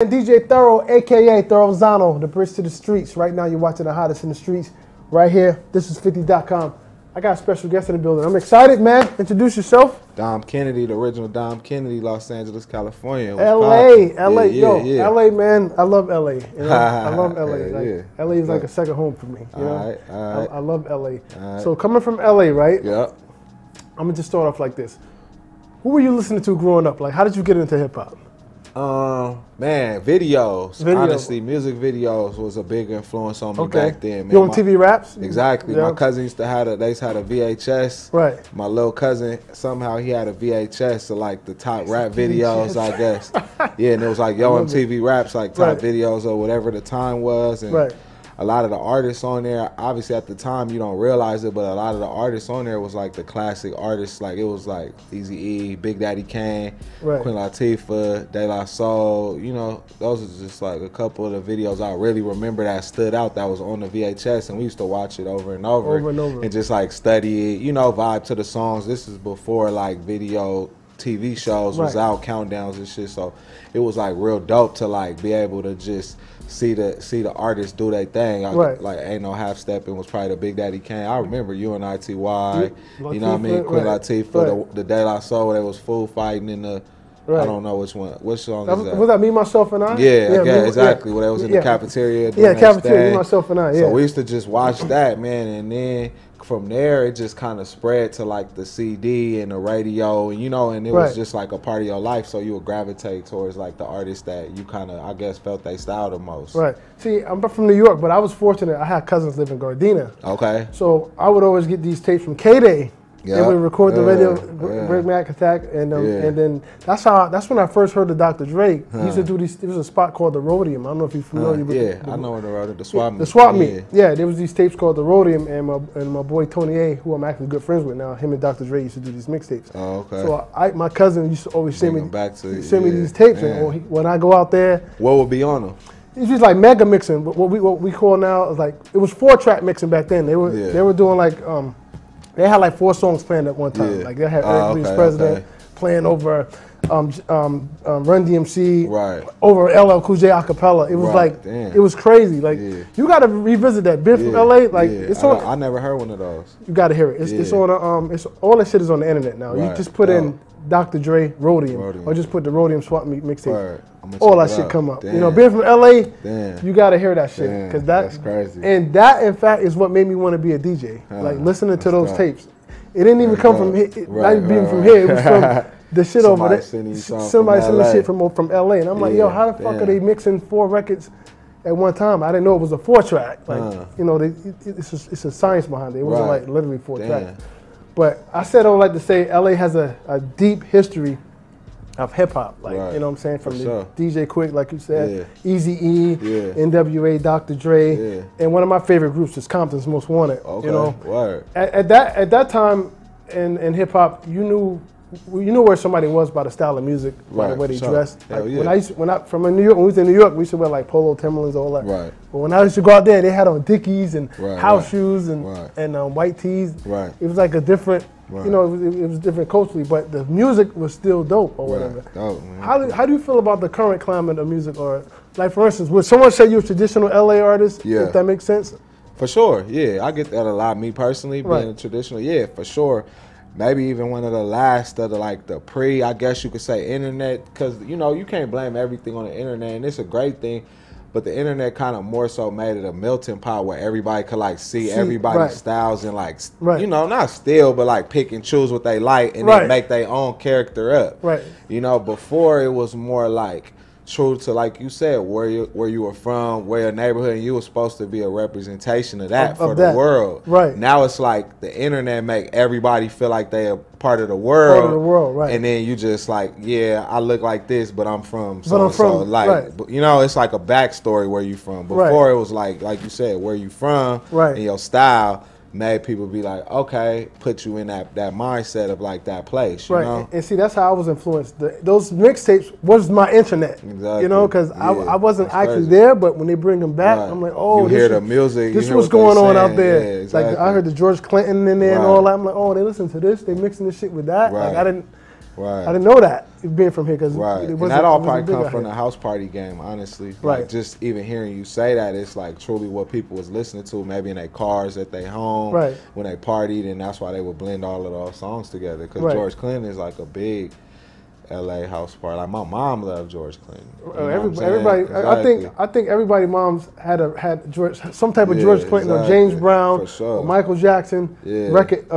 DJ Thorough, aka Thorozano, the bridge to the streets. Right now you're watching the hottest in the streets right here. This is 50.com. I got a special guest in the building. I'm excited, man. Introduce yourself. Dom Kennedy, the original Dom Kennedy, Los Angeles, California. LA, man. I love LA. You know? I love LA. LA is like a second home for me. You know? All right. I love LA. So coming from LA, right? Yep. I'm gonna just start off like this. Who were you listening to growing up? Like, how did you get into hip hop? Man, videos. Honestly, music videos was a big influence on me back then. Man. You on TV raps? Exactly. Yeah. My cousin used to have a VHS. Right. My little cousin, somehow he had a VHS of like the top rap videos, I guess. Yeah, and it was like MTV Raps, like top videos or whatever the time was. And a lot of the artists on there, obviously at the time you don't realize it, but a lot of the artists on there was like the classic artists. Like it was like Eazy-E, Big Daddy Kane, Queen Latifah, De La Soul. You know, those are just like a couple of the videos I really remember that stood out that was on the VHS, and we used to watch it over and over and just like study it, you know, vibe to the songs. This is before like video TV shows was out, countdowns and shit, so it was like real dope to like be able to just see the artists do their thing. Like Ain't No Half Stepping was probably the Big Daddy Kane. I remember UNITY, you know what I mean, Queen Latifah, the De La Soul, they was full fighting in the I don't know which one. Which song is that? Was that Me, Myself, and I? Yeah, exactly. Where they was in the cafeteria. Cafeteria, Me, Myself, and I. Yeah. So we used to just watch that, man, and then from there it just kind of spread to like the CD and the radio, and you know, and it was just like a part of your life. So you would gravitate towards like the artists that you kind of, I guess, felt they style the most. Right. See, I'm from New York, but I was fortunate. I had cousins live in Gardena. Okay. So I would always get these tapes from K-Day. They would record the radio, Big Mac Attack, and then that's when I first heard of Dr. Dre. He used to do these. There was a spot called the Rhodium. I don't know if you're familiar with. I know where the swap meet. The swap meet. Yeah, there was these tapes called the Rhodium, and my boy Tony A, who I'm actually good friends with now. Him and Dr. Dre used to do these mixtapes. Oh, okay. So my cousin used to always send me these tapes, and when I go out there, what would be on them? It's just like mega mixing, but what we call now is like, it was 4-track mixing back then. They were doing like they had like 4 songs playing at one time. Like they had Eric Lee's President playing over Run DMC, over LL Cool J acapella. It was like it was crazy. Like you got to revisit that. Being from LA, like it's on. I never heard one of those. You got to hear it. It's on. It's all that shit is on the internet now. You just put in Dr. Dre Rhodium, or just put the Rhodium Swap Meet mixtape. All that shit come up. You know, being from LA, you gotta hear that shit, because that's crazy. And that, in fact, is what made me want to be a DJ. Like listening to those tapes. It didn't even come from here. Not even being from here. It was from the shit over there. Somebody sending the shit from LA, and I'm like, yo, how the fuck are they mixing 4 records at one time? I didn't know it was a 4-track. Like, you know, it's a science behind it. It wasn't like literally 4 tracks. But I said I would like to say LA has a deep history of hip hop, like you know what I'm saying, from the DJ Quick, like you said, Eazy-E, NWA, Dr. Dre, and one of my favorite groups is Compton's Most Wanted. You know, at that time in hip hop, you knew where somebody was by the style of music, by the way they dressed. Like when I from New York, when we was in New York, we used to wear like polo, Timberlands, all that. But when I used to go out there, they had on Dickies and house shoes and white tees. It was like a different. You know, it was different culturally, but the music was still dope or whatever. How do you feel about the current climate of music? Or like, for instance, would someone say you're a traditional LA artist? If that makes sense. For sure, I get that a lot. Me personally, being a traditional, for sure. Maybe even one of the last of the I guess you could say, internet, because you know you can't blame everything on the internet, and it's a great thing. But the internet kind of more so made it a melting pot where everybody could like see everybody's styles and like, you know, not steal, but like pick and choose what they like and then make their own character up. You know, before it was more like true to, like you said, where you were from, where your neighborhood, and you were supposed to be a representation of that for the world. Now it's like the internet make everybody feel like they are part of the world. And then you just like, I look like this, but I'm from so like, you know, it's like a backstory where you from. Before it was like you said, where you from and your style made people be like, okay, put you in that mindset of like that place, you know? And see, that's how I was influenced. Those mixtapes was my internet, you know, because I wasn't actually there, but when they bring them back, I'm like, oh, you hear the music, this is what's going on out there. Like I heard the George Clinton in there and all that. I'm like, oh, they listen to this, they mixing this shit with that. Like Right. I didn't know that being from here because and that all probably come from the house party game, honestly. Right. Like just even hearing you say that, it's like truly what people was listening to, maybe in their cars at their home, right. when they partied, and that's why they would blend all of those songs together. Because right. George Clinton is like a big LA house party. Like my mom loved George Clinton. Everybody, exactly. I think everybody moms had George, some type of George Clinton or James Brown, or Michael Jackson, record,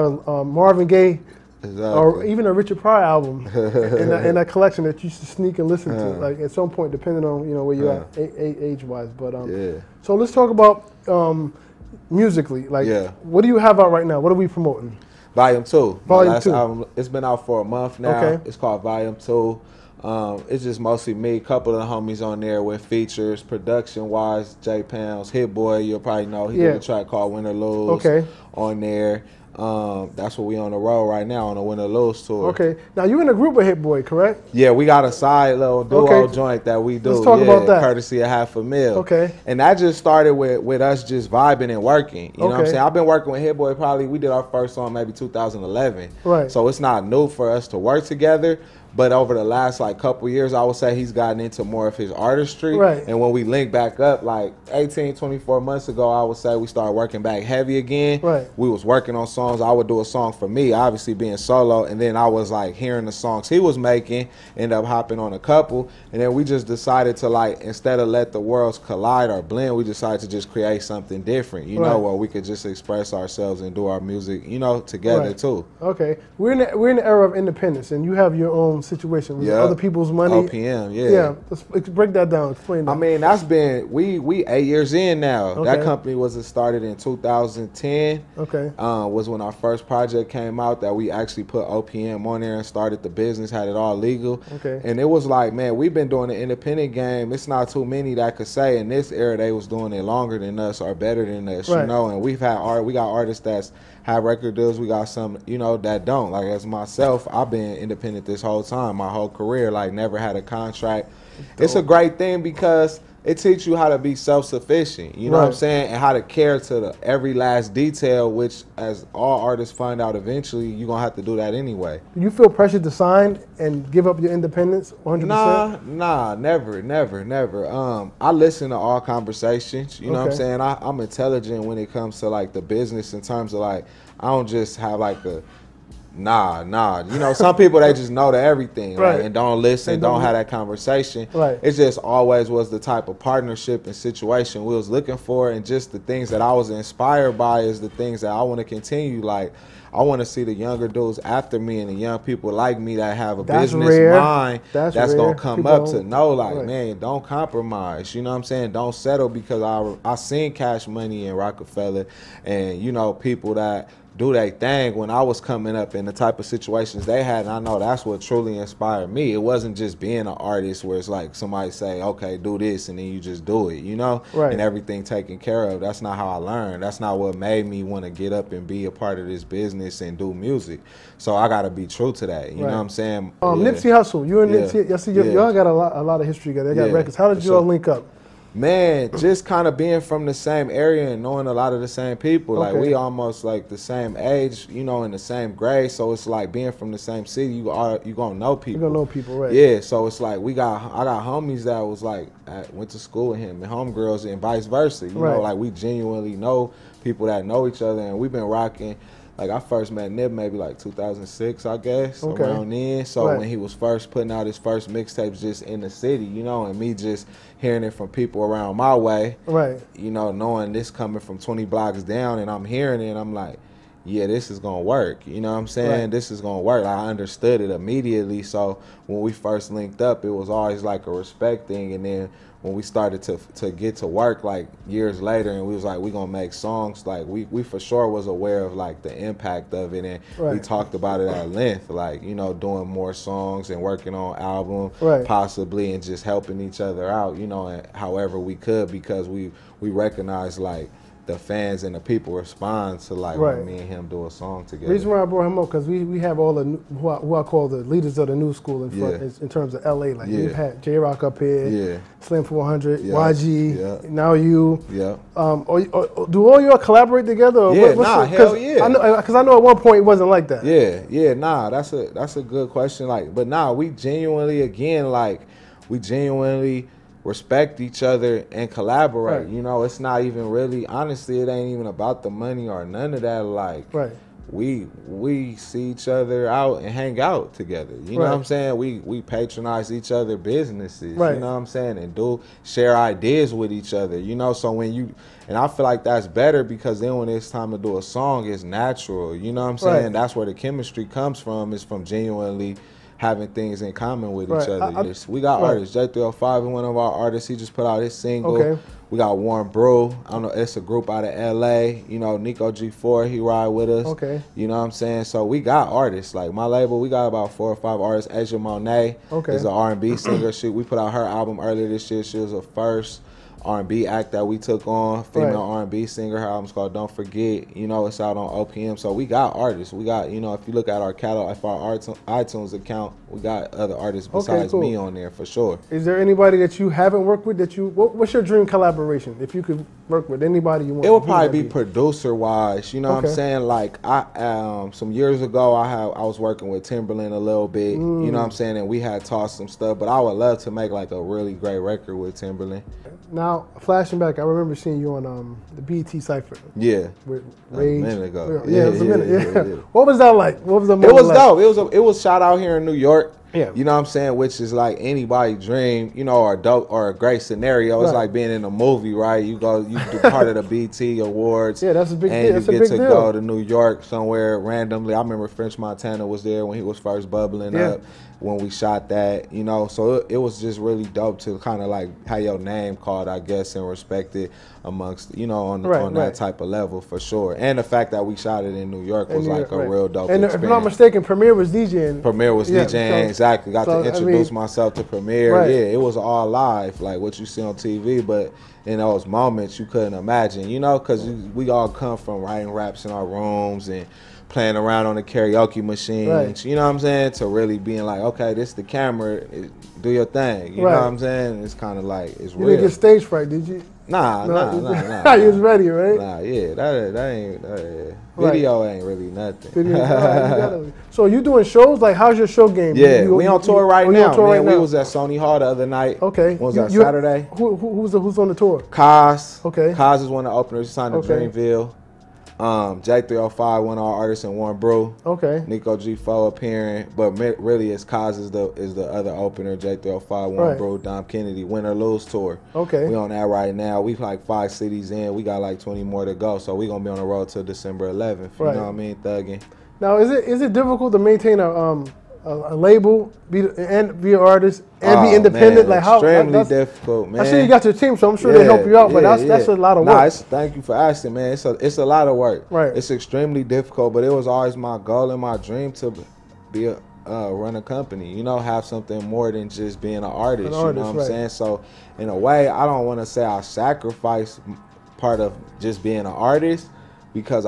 Marvin Gaye. Exactly. Or even a Richard Pryor album in that collection that you used to sneak and listen to, like at some point, depending on where you're at age-wise. But so let's talk about musically. Like, what do you have out right now? What are we promoting? Volume 2. Volume 2. Album, it's been out for a month now. Okay. It's called Volume 2. It's just mostly me, a couple of the homies on there with features, production-wise. J Pounds, Hit Boy, you'll probably know. He did a track called Win or Lose on there. That's what we on the road right now on the Win or Lose tour. Okay. Now you in a group with Hit Boy, correct? Yeah, we got a side little duo joint that we do. Let's talk about that. Courtesy of $500,000. Okay. And that just started with us just vibing and working. You know what I'm saying? I've been working with Hit Boy probably, we did our first song maybe 2011. Right. So it's not new for us to work together. But over the last couple years, I would say he's gotten into more of his artistry. Right. And when we link back up 18, 24 months ago, I would say we started working back heavy again. Right. We was working on songs. I would do a song for me, obviously being solo. And then I was hearing the songs he was making, end up hopping on a couple. And then we just decided to instead of let the worlds collide or blend, we decided to just create something different, you know, where we could just express ourselves and do our music, together too. Okay. We're in the era of independence, and you have your own situation with other people's money. OPM, yeah. Let's break that down. Explain that. I mean, that's been we 8 years in now. Okay. That company was started in 2010. Okay. Was when our first project came out that we actually put OPM on there and started the business, had it all legal. Okay. And it was man, we've been doing the independent game. It's not too many that could say in this era they was doing it longer than us or better than us, And we got artists that's have record deals. We got some, that don't. As myself, I've been independent this whole time, my whole career, never had a contract. Dope. It's a great thing because it teaches you how to be self-sufficient, you know what I'm saying, and how to care to every last detail, which as all artists find out eventually, you're going to have to do that anyway. Do you feel pressured to sign and give up your independence 100%? Nah, never. I listen to all conversations, you know what I'm saying? I'm intelligent when it comes to the business in terms of I don't just have a nah. Some people, they just know to everything and don't listen, don't have that conversation. Right. It just always was the type of partnership and situation we was looking for, and just the things that I was inspired by is the things that I want to continue. I want to see the younger dudes after me and the young people like me that have a business mind that's going to come up to know, man, don't compromise. You know what I'm saying? Don't settle, because I seen Cash Money and Rockefeller and, people that do their thing when I was coming up in the type of situations they had, and I know that's what truly inspired me. It wasn't just being an artist where it's somebody say, okay, do this, and then you just do it, and everything taken care of. That's not how I learned. That's not what made me want to get up and be a part of this business and do music. So I got to be true to that. You know what I'm saying? Nipsey Hussle, you and Nipsey, y'all got a lot of history together. They got records. How did you all link up? Man, just kind of being from the same area and knowing a lot of the same people. We almost the same age, in the same grade. So it's being from the same city, you gonna know people. You gonna know people, right? Yeah. So it's I got homies that was went to school with him, and homegirls, and vice versa. You know, we genuinely know people that know each other, and we've been rocking. I first met Nip maybe 2006, I guess, around then. So when he was first putting out his first mixtapes just in the city, and me just hearing it from people around my way, knowing this coming from 20 blocks down, and I'm hearing it, and I'm like, yeah, this is going to work. You know what I'm saying? This is going to work. I understood it immediately. So when we first linked up, it was always a respect thing. And then when we started to get to work years later, and we was we gonna make songs, we for sure was aware of the impact of it, and we talked about it at length, doing more songs and working on album possibly, and just helping each other out, and however we could, because we recognized the fans and the people respond to like when me and him do a song together. The reason why I brought him up because we have all the who I call the leaders of the new school in front in terms of LA. Like we've had J Rock up here, Slim 400, YG, now you. Yeah. Do all y'all collaborate together? Or hell yeah. Because I know at one point it wasn't like that. That's a good question. Like, but we genuinely respect each other and collaborate. You know, it's not even really, honestly, it ain't even about the money or none of that. Like, we see each other out and hang out together. You know what I'm saying? We patronize each other businesses. You know what I'm saying? And do share ideas with each other. You know, so and I feel like that's better because then when it's time to do a song, it's natural. You know what I'm saying? That's where the chemistry comes from. It's from genuinely having things in common with each other. We got artists. J305 is one of our artists. He just put out his single. We got Warren Brew. I don't know, it's a group out of LA. You know, Nico G4, he ride with us. You know what I'm saying? So we got artists. Like my label, we got about 4 or 5 artists. Asia Monet is an R&B singer. We put out her album earlier this year. She was the first R&B act that we took on, female R&B singer. Her album's called Don't Forget. You know, it's out on OPM. So we got artists. We got, you know, if you look at our catalog, if our iTunes account, we got other artists besides me on there for sure. Is there anybody that you haven't worked with that what's your dream collaboration? If you could work with anybody you want. It would probably be producer-wise. You know what I'm saying? Like some years ago, I was working with Timberland a little bit. You know what I'm saying? And we had tossed some stuff, but I would love to make like a really great record with Timberland. Now, flashing back, I remember seeing you on the BET Cypher. With Rage. A minute ago. It was a minute. What was that like? What was the moment? It was dope. It was shot out here in New York. You know what I'm saying? Which is like anybody's dream, you know, or a great scenario. It's like being in a movie, right? You do part of the BET Awards. That's a big deal. And you get to go to New York somewhere randomly. I remember French Montana was there when he was first bubbling up when we shot that, you know. So it was just really dope to kind of like have your name called, I guess, and respected amongst, you know, on that type of level for sure. And the fact that we shot it in New York was like a real dope experience. And if I'm not mistaken, Premier was DJing. Premier was DJing, exactly. Got to introduce myself to Premier. It was all live, like what you see on TV, but in those moments you couldn't imagine, you know, because we all come from writing raps in our rooms and playing around on the karaoke machines, you know what I'm saying, to really being like, okay, this is the camera, do your thing, you know what I'm saying? It's kind of like, it's real. You didn't get stage fright, did you? Nah. You was ready, right? That ain't, video ain't really nothing. So you doing shows? Like, how's your show game? We on tour right now, man. We was at Sony Hall the other night. When was that, Saturday? Who's on the tour? Kaz. Kaz is one of the openers. He signed to Dreamville. J305, one of our artists, and Warren Brew. Nico G4 appearing, but really it's Kaz is the other opener. J305, Warren Brew, Dom Kennedy, Win or Lose tour. We on that right now. We like 5 cities in. We got like 20 more to go, so we gonna be on the road till December 11th. You know what I mean, thugging. Now, is it difficult to maintain a label, be an artist, and be independent? Man, like extremely difficult, man. I see you got your team, so I'm sure they help you out. But that's a lot of work. Thank you for asking, man. It's a lot of work. It's extremely difficult, but it was always my goal and my dream to be run a company. You know, have something more than just being an artist. You know what I'm saying? So in a way, I don't want to say I sacrifice part of just being an artist, because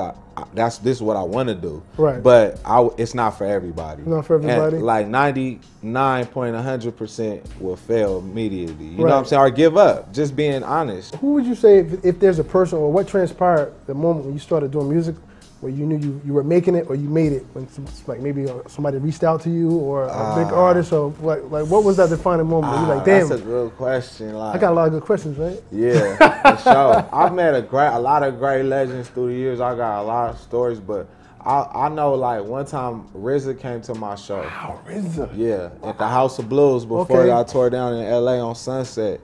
this is what I want to do. But it's not for everybody. Not for everybody. And like 99.100% will fail immediately. You know what I'm saying? Or give up. Just being honest. Who would you say, if there's a person, or what transpired the moment when you started doing music, where you knew you were making it, or you made it, when like maybe somebody reached out to you, or a big artist, or like what was that defining moment where you're like, damn? That's a good question. Like, I got a lot of good questions, right? Yeah, for sure. I've met a lot of great legends through the years. I got a lot of stories, but I know like one time RZA came to my show. Wow, RZA. Yeah, at the House of Blues before I tore down in LA on Sunset,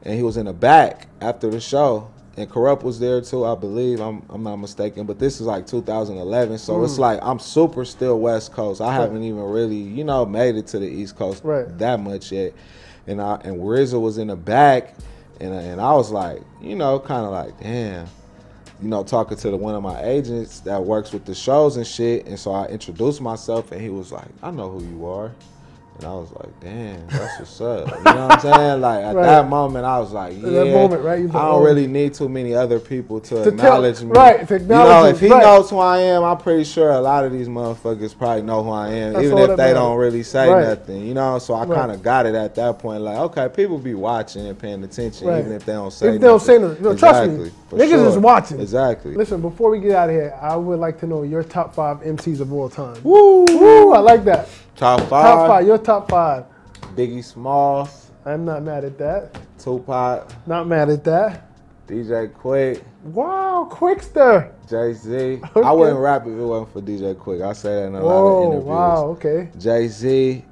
and he was in the back after the show. And Corrupt was there too, I believe. I'm not mistaken, but this is like 2011, so it's like I'm super still West Coast. I haven't even really, you know, made it to the East Coast that much yet. And RZA was in the back, and I was like, you know, kind of like, damn, you know, talking to one of my agents that works with the shows and shit. And so I introduced myself, and he was like, I know who you are. And I was like, damn, that's what's up. You know what I'm saying? Like, at that moment, I was like, yeah, that moment, right? I don't really need too many other people to acknowledge me. Right, to acknowledge you know, if he knows who I am, I'm pretty sure a lot of these motherfuckers probably know who I am, even if they don't really say nothing, you know? So I kind of got it at that point. Like, okay, people be watching and paying attention, even if they don't say nothing. If they don't say nothing. No, trust me, niggas is watching. Exactly. Listen, before we get out of here, I would like to know your top 5 MCs of all time. Woo! I like that. Top 5? Top 5, your top 5. Biggie Smalls. I'm not mad at that. Tupac. Not mad at that. DJ Quick. Wow, Quickster. Jay-Z. Okay. I wouldn't rap if it wasn't for DJ Quick. I say that in a lot of interviews. Wow, okay. Jay-Z.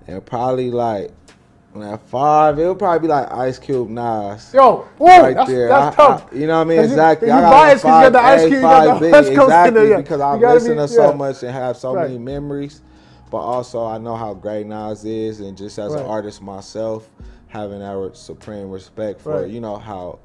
And probably like, at 5, it would probably be like Ice Cube, Nas. Yo, whoa, right that's there. tough. You know what I mean? Exactly. You biased because you got the Ice Cube, you got the West Coast exactly, in there. Because I listen to so much and have so many memories. But also, I know how great Nas is, and just as an artist myself, having that supreme respect for, you know, how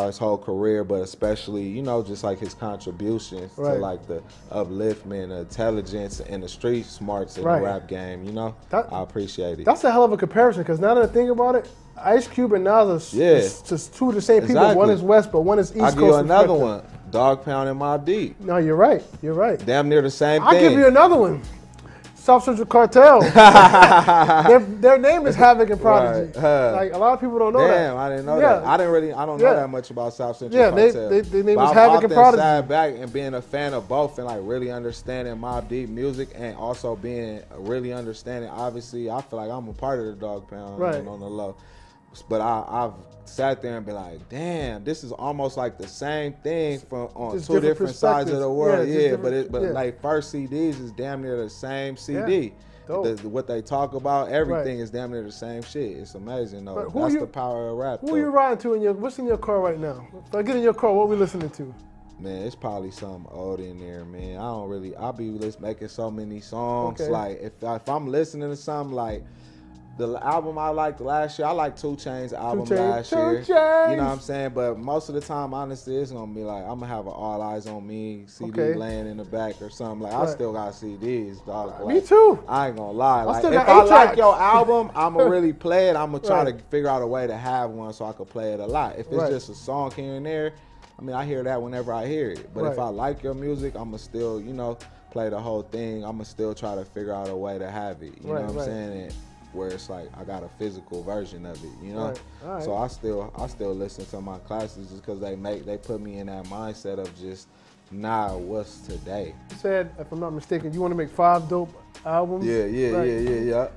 his whole career, but especially, you know, just like his contributions to like the upliftment, the intelligence, and the street smarts in the rap game, you know? I appreciate it. That's a hell of a comparison, because now that I think about it, Ice Cube and Nas are just two of the same people. One is West, but one is East Coast. I'll give you another one. Dog Pound and Mobb Deep. No, you're right. You're right. Damn near the same thing. I'll give you another one. South Central Cartel. their name is Havoc and Prodigy. Like, a lot of people don't know that. Damn, I didn't know that. I don't know that much about South Central Cartel. Their name is Havoc and Prodigy. I sat back and being a fan of both and like really understanding Mobb Deep music and also being really understanding, obviously, I feel like I'm a part of the Dog Pound on the low. But I've sat there and been like, damn, this is almost like the same thing on just two different sides of the world. But like first CDs is damn near the same CD. What they talk about, everything is damn near the same shit. It's amazing though. That's the power of rap. Who are you riding to what's in your car right now? If I get in your car, what are we listening to? Man, it's probably something old in there, man. I'll be making so many songs. Like if I'm listening to something like the album I liked last year, I liked 2 Chainz's album last year. You know what I'm saying? But most of the time, honestly, it's going to be like, I'm going to have an All Eyes on Me CD laying in the back or something. Like, I still got CDs, dog. Like, me too. I ain't going to lie. Like, if I like your album, I'm going to really play it. I'm going to try to figure out a way to have one so I can play it a lot. If it's just a song here and there, I mean, I hear that whenever I hear it. But if I like your music, I'm going to still, you know, play the whole thing. I'm going to still try to figure out a way to have it. You know what I'm saying? And where it's like I got a physical version of it, you know. So I still listen to my classics just because they put me in that mindset of just what's today. You said, if I'm not mistaken, you want to make 5 dope albums? Yeah. Yeah,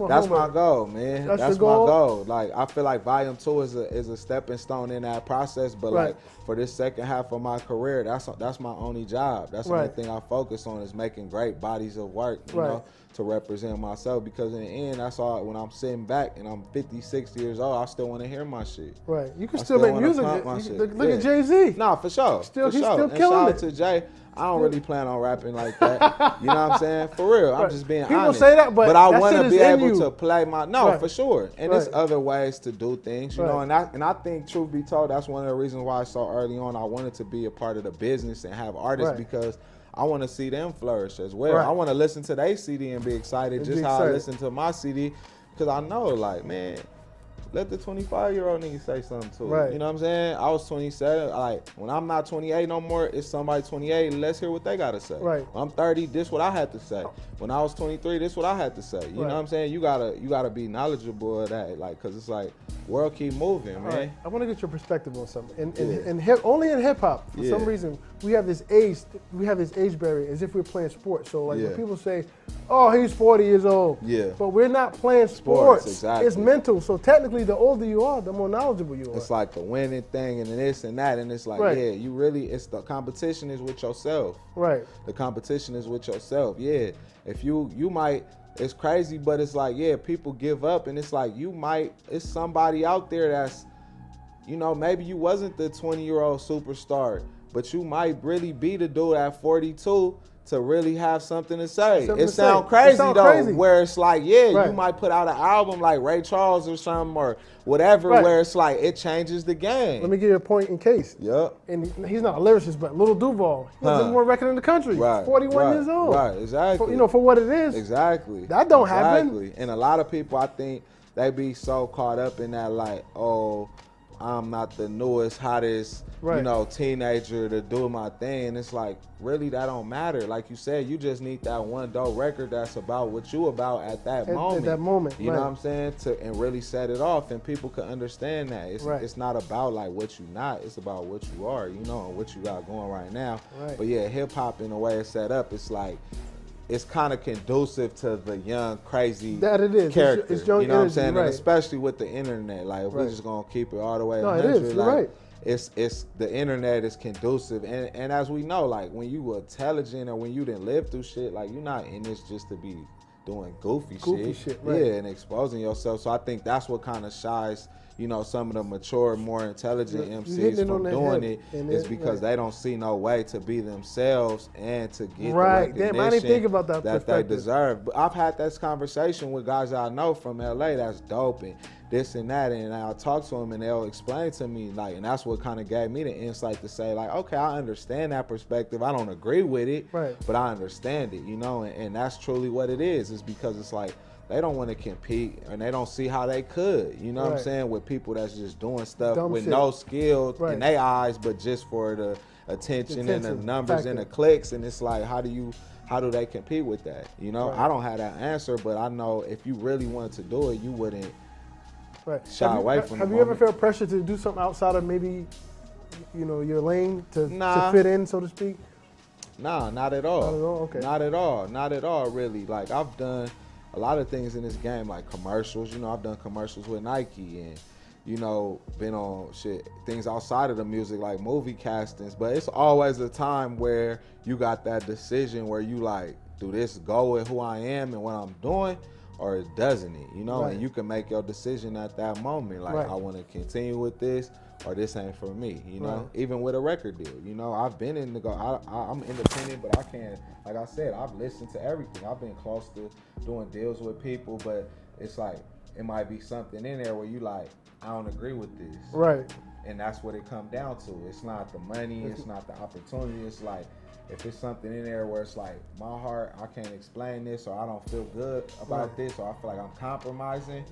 that's my goal, man. That's my goal. Like I feel like Volume 2 is a stepping stone in that process, but like for this second half of my career, that's my only job. That's the only thing I focus on is making great bodies of work, you know, to represent myself, because in the end, that's all. When I'm sitting back and I'm 56 years old, I still want to hear my shit. Right. You can still make music. Look at Jay-Z. Nah, for sure. He's still killing it. Shout out to Jay. I don't really plan on rapping like that. You know what I'm saying? For real. I'm just being honest. People say that, but I want to be able to play my... No, for sure. And there's other ways to do things, you know? And I think, truth be told, that's one of the reasons why so early on I wanted to be a part of the business and have artists, because I want to see them flourish as well. I want to listen to their CD and be excited just how I listen to my CD, because I know, like, man, let the 25-year-old nigga say something to it. You know what I'm saying? I was 27. Like, when I'm not 28 no more, it's somebody 28. Let's hear what they got to say. When I'm 30, this what I had to say. When I was 23, this what I had to say. You know what I'm saying? You gotta be knowledgeable of that, like, because it's like, world keep moving, man. I want to get your perspective on something. Only in hip hop, for some reason, we have this age barrier, as if we're playing sports. So like when people say, "Oh, he's 40 years old," but we're not playing sports. Exactly. It's mental. So technically, the older you are, the more knowledgeable you are. It's like the winning thing and this and that, and it's like, you really. It's the competition is with yourself. The competition is with yourself. If you might. It's crazy, but it's like, people give up, and it's like it's somebody out there that's, you know, maybe you wasn't the 20-year-old superstar, but you might really be the dude at 42 to really have something to say. It sounds crazy though, where it's like, you might put out an album like Ray Charles or something or whatever, where it's like it changes the game. Let me give you a point in case. Yep. And he's not a lyricist, but Lil Duval, he's the number one record in the country. Right. 41 years old. Right. Exactly. For what it is. Exactly. That don't happen. And a lot of people, I think, they be so caught up in that, like, oh, I'm not the newest, hottest, teenager to do my thing. It's like, really, that don't matter. Like you said, you just need that one dope record that's about what you about at that moment. At that moment, you know what I'm saying? And really set it off, and people can understand that. It's not about like what you not. It's about what you are, and what you got going right now. Right. But yeah, hip hop in the way it's set up, it's like, it's kind of conducive to the young, crazy character. It's young, you know what I'm saying? And especially with the internet. Like, if we're just going to keep it all the way 100. No, it is. You're right. It's the internet is conducive. And as we know, like, when you were intelligent or when you didn't live through shit, like, you're not in this just to be doing goofy shit. Right. Yeah, and exposing yourself. So I think that's what kind of shies, some of the mature, more intelligent MCs from doing it is because they don't see no way to be themselves and to get the recognition Damn, I didn't think about that they deserve. But I've had this conversation with guys that I know from LA that's dope and this and that, and I'll talk to them and they'll explain to me, like, and that's what kind of gave me the insight to say, like, okay, I understand that perspective. I don't agree with it, but I understand it, and that's truly what it is. It's because it's like, they don't want to compete and they don't see how they could, you know what I'm saying, with people that's just doing stuff with no skill in their eyes, but just for the attention and the numbers and the clicks. And it's like, how do they compete with that? I don't have that answer, but I know if you really wanted to do it, you wouldn't shy away from it. Have you ever felt pressure to do something outside of maybe, your lane to fit in, so to speak? Nah, not at all. Not at all? Okay. Not at all, really. Like, I've done a lot of things in this game, like commercials. I've done commercials with Nike and, been on things outside of the music, like movie castings. But it's always a time where you got that decision where you like, do this go with who I am and what I'm doing, or doesn't it? And you can make your decision at that moment. Like, I want to continue with this, or this ain't for me, even with a record deal. I've been in I'm independent, but I can't, like I said, I've listened to everything. I've been close to doing deals with people, but it's like, it might be something in there where you like, I don't agree with this. Right. And that's what it comes down to. It's not the money, it's not the opportunity. It's like, if it's something in there where it's like, my heart, I can't explain this, or I don't feel good about this, or I feel like I'm compromising,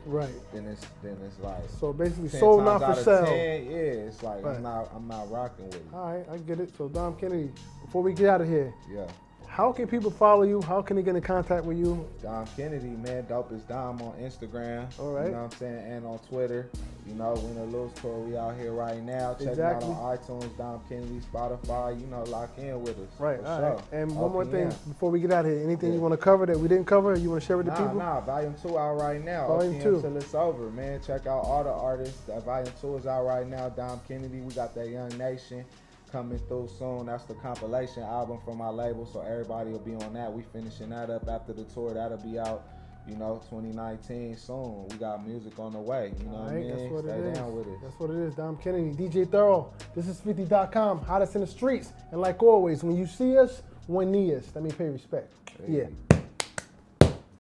then it's like, so basically, sold not for sale. It's like, I'm not rocking with it. All right, I get it. So Dom Kennedy, before we get out of here, how can people follow you? How can they get in contact with you? Dom Kennedy, man. Dope is Dom on Instagram. All right. You know what I'm saying? And on Twitter. Win or lose tour, we out here right now. Check it out on iTunes, Dom Kennedy, Spotify. Lock in with us. Right. All right. And one more thing before we get out of here. Anything you want to cover that we didn't cover? You want to share with the people? Volume 2 out right now. Volume 2. Till it's over, man. Check out all the artists. Volume 2 is out right now. Dom Kennedy. We got that Young Nation coming through soon. That's the compilation album from my label, so everybody will be on that. We finishing that up after the tour. That'll be out, 2019 soon. We got music on the way. What I mean? That's what Stay down with it. That's what it is. Dom Kennedy, DJ Thorough. This is 50.com, hottest in the streets. And like always, when you see us, one knee us. That means pay respect. Hey. Yeah.